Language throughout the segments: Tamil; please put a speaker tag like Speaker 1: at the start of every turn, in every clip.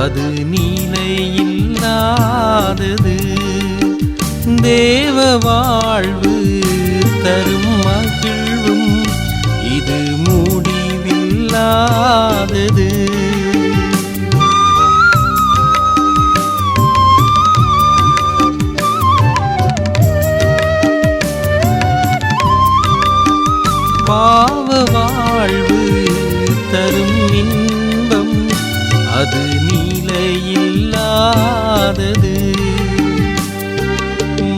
Speaker 1: அது நிலையில்லாதது. தேவ வாழ்வு தரும் மகிழ்வும் இது முடிவில்லாதது. பாவ வாழ்வு தரும் இன்பம் அது நிலையில்லாதது.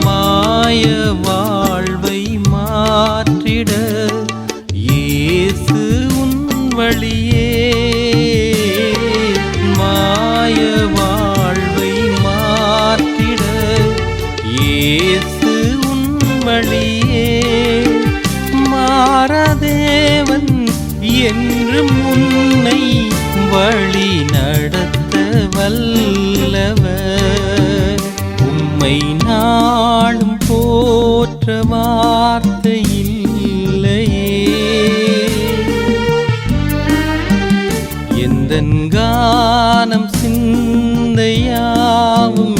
Speaker 1: மாய வாழ்வை மாற்றிட இயேசு உன் வழியே. மாய வாழ்வை மாற்றிட இயேசு உன் வழியே. மாறாதேவன் என்று முன்னை வழி நடத்த வல்லவர். உம்மை நாளும் போற்ற வார்த்தை இல்லையே. எந்தன் கானம் சிந்தையாவும்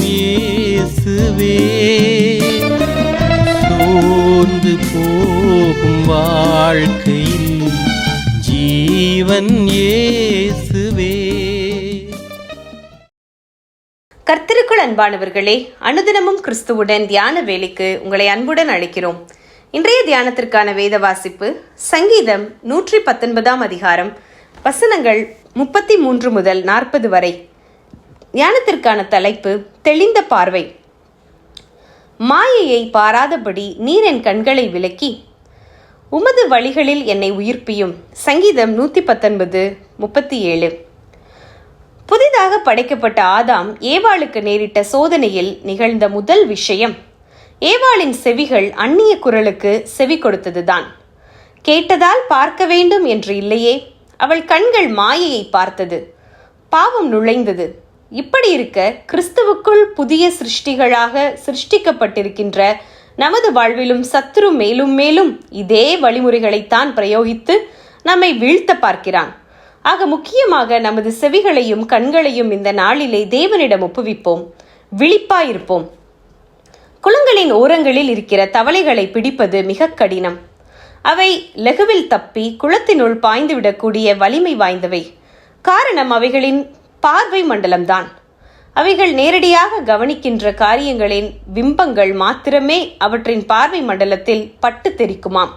Speaker 1: இயேசுவே. சோர்ந்து போகும் வாழ்க்கையில் ஜீவன் இயேசுவே.
Speaker 2: கர்த்தருக்குள் அன்பானவர்களே, அனுதினமும் கிறிஸ்துவுடன் தியான வேலைக்கு உங்களை அன்புடன் அழைக்கிறோம். இன்றைய தியானத்திற்கான வேத வாசிப்பு சங்கீதம் 119 அதிகாரம் வசனங்கள் 33 முதல் 40 வரை. தியானத்திற்கான தலைப்பு தெளிந்த பார்வை. மாயையை பாராதபடி நீர் என் கண்களை விலக்கி உமது வழிகளில் என்னை உயிர்ப்பியும். சங்கீதம் 119:37. புதிதாக படைக்கப்பட்ட ஆதாம் ஏவாளுக்கு நேரிட்ட சோதனையில் நிகழ்ந்த முதல் விஷயம் ஏவாளின் செவிகள் அந்நிய குரலுக்கு செவி கொடுத்ததுதான். கேட்டதால் பார்க்க வேண்டும் என்று இல்லையே, அவள் கண்கள் மாயையை பார்த்தது, பாவம் நுழைந்தது. இப்படி இருக்க கிறிஸ்துவுக்குள் புதிய சிருஷ்டிகளாக சிருஷ்டிக்கப்பட்டிருக்கின்ற நமது வாழ்விலும் சத்துரு மேலும் மேலும் இதே வழிமுறைகளைத்தான் பிரயோகித்து நம்மை வீழ்த்த பார்க்கிறான். ஆக முக்கியமாக நமது செவிகளையும் கண்களையும் இந்த நாளிலே தேவனிடம் ஒப்புவிப்போம், விழிப்பாயிருப்போம். குளங்களின் ஓரங்களில் இருக்கிற தவளைகளை பிடிப்பது மிக கடினம். அவை லகுவில் தப்பி குளத்தினுள் பாய்ந்துவிடக்கூடிய வலிமை வாய்ந்தவை. காரணம் அவைகளின் பார்வை மண்டலம்தான். அவைகள் நேரடியாக கவனிக்கின்ற காரியங்களின் பிம்பங்கள் மாத்திரமே அவற்றின் பார்வை மண்டலத்தில் பட்டு தெரிக்குமாம்.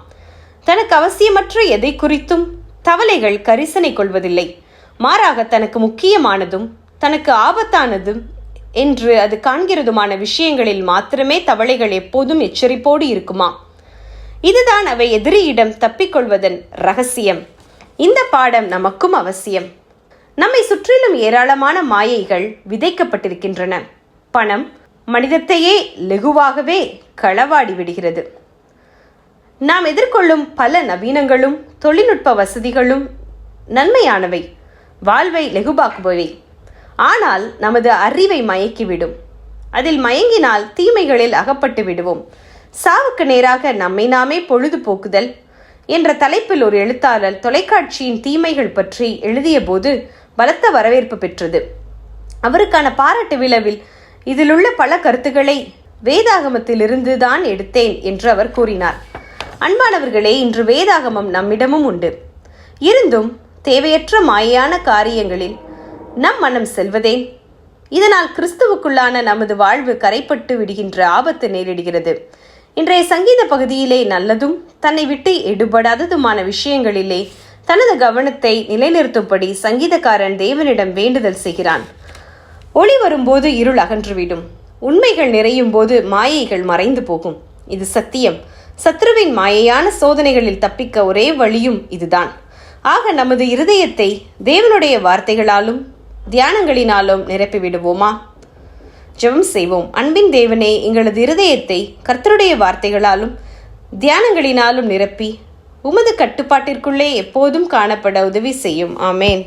Speaker 2: தனக்கு அவசியமற்ற எதை குறித்தும் தவளைகள் கரிசனை கொள்வதில்லை. மாறாக தனக்கு முக்கியமானதும் தனக்கு ஆபத்தானதும் என்று அது காண்கிறதுமான விஷயங்களில் மாத்திரமே தவளைகள் எப்போதும் எச்சரிப்போடு இருக்குமா. இதுதான் அவை எதிரியிடம் தப்பிக்கொள்வதன் ரகசியம். இந்த பாடம் நமக்கும் அவசியம். நம்மை சுற்றிலும் ஏராளமான மாயைகள் விதைக்கப்பட்டிருக்கின்றன. பணம் மனிதத்தையே லெகுவாகவே களவாடி விடுகிறது. நாம் எதிர்கொள்ளும் பல நவீனங்களும் தொழில்நுட்ப வசதிகளும் நன்மையானவை, வாழ்வை லெகுவாக்குபவை. ஆனால் நமது அறிவை மயக்கிவிடும். அதில் மயங்கினால் தீமைகளில் அகப்பட்டு விடுவோம். சாவுக்கு நேராக நம்மை நாமே பொழுதுபோக்குதல் என்ற தலைப்பில் ஒரு எழுத்தாளர் தொலைக்காட்சியின் தீமைகள் பற்றி எழுதிய போது பலத்த வரவேற்பு பெற்றது. அவருக்கான பாராட்டு விழாவில் இதிலுள்ள பல கருத்துக்களை வேதாகமத்திலிருந்து தான் எடுத்தேன் என்று அவர் கூறினார். அன்பானவர்களே, இன்று வேதாகமம் நம்மிடமும் உண்டு. இருந்தும் தேவையற்ற மாயான காரியங்களில் நம் மனம் செல்வதேன்? இதனால் கிறிஸ்துவுக்குள்ளான நமது வாழ்வு கரைப்பட்டு விடுகின்ற ஆபத்து நேரிடுகிறது. இன்றைய சங்கீத பகுதியிலே நல்லதும் தன்னை விட்டு எடுபடாததுமான விஷயங்களிலே தனது கவனத்தை நிலைநிறுத்தும்படி சங்கீதக்காரன் தேவனிடம் வேண்டுதல் செய்கிறான். ஒளி வரும்போது இருள் அகன்றுவிடும், உண்மைகள் நிறையும் போது மாயைகள் மறைந்து போகும். இது சத்தியம். சத்ருவின் மாயையான சோதனைகளில் தப்பிக்க ஒரே வழியும் இதுதான். ஆக நமது இருதயத்தை தேவனுடைய வார்த்தைகளாலும் தியானங்களினாலும் நிரப்பிவிடுவோமா? ஜெபம் செய்வோம். அன்பின் தேவனே, எங்களது இருதயத்தை கர்த்தருடைய வார்த்தைகளாலும் தியானங்களினாலும் நிரப்பி உமது கட்டுப்பாட்டிற்குள்ளே எப்போதும் காணப்பட உதவி செய்யும். ஆமேன்.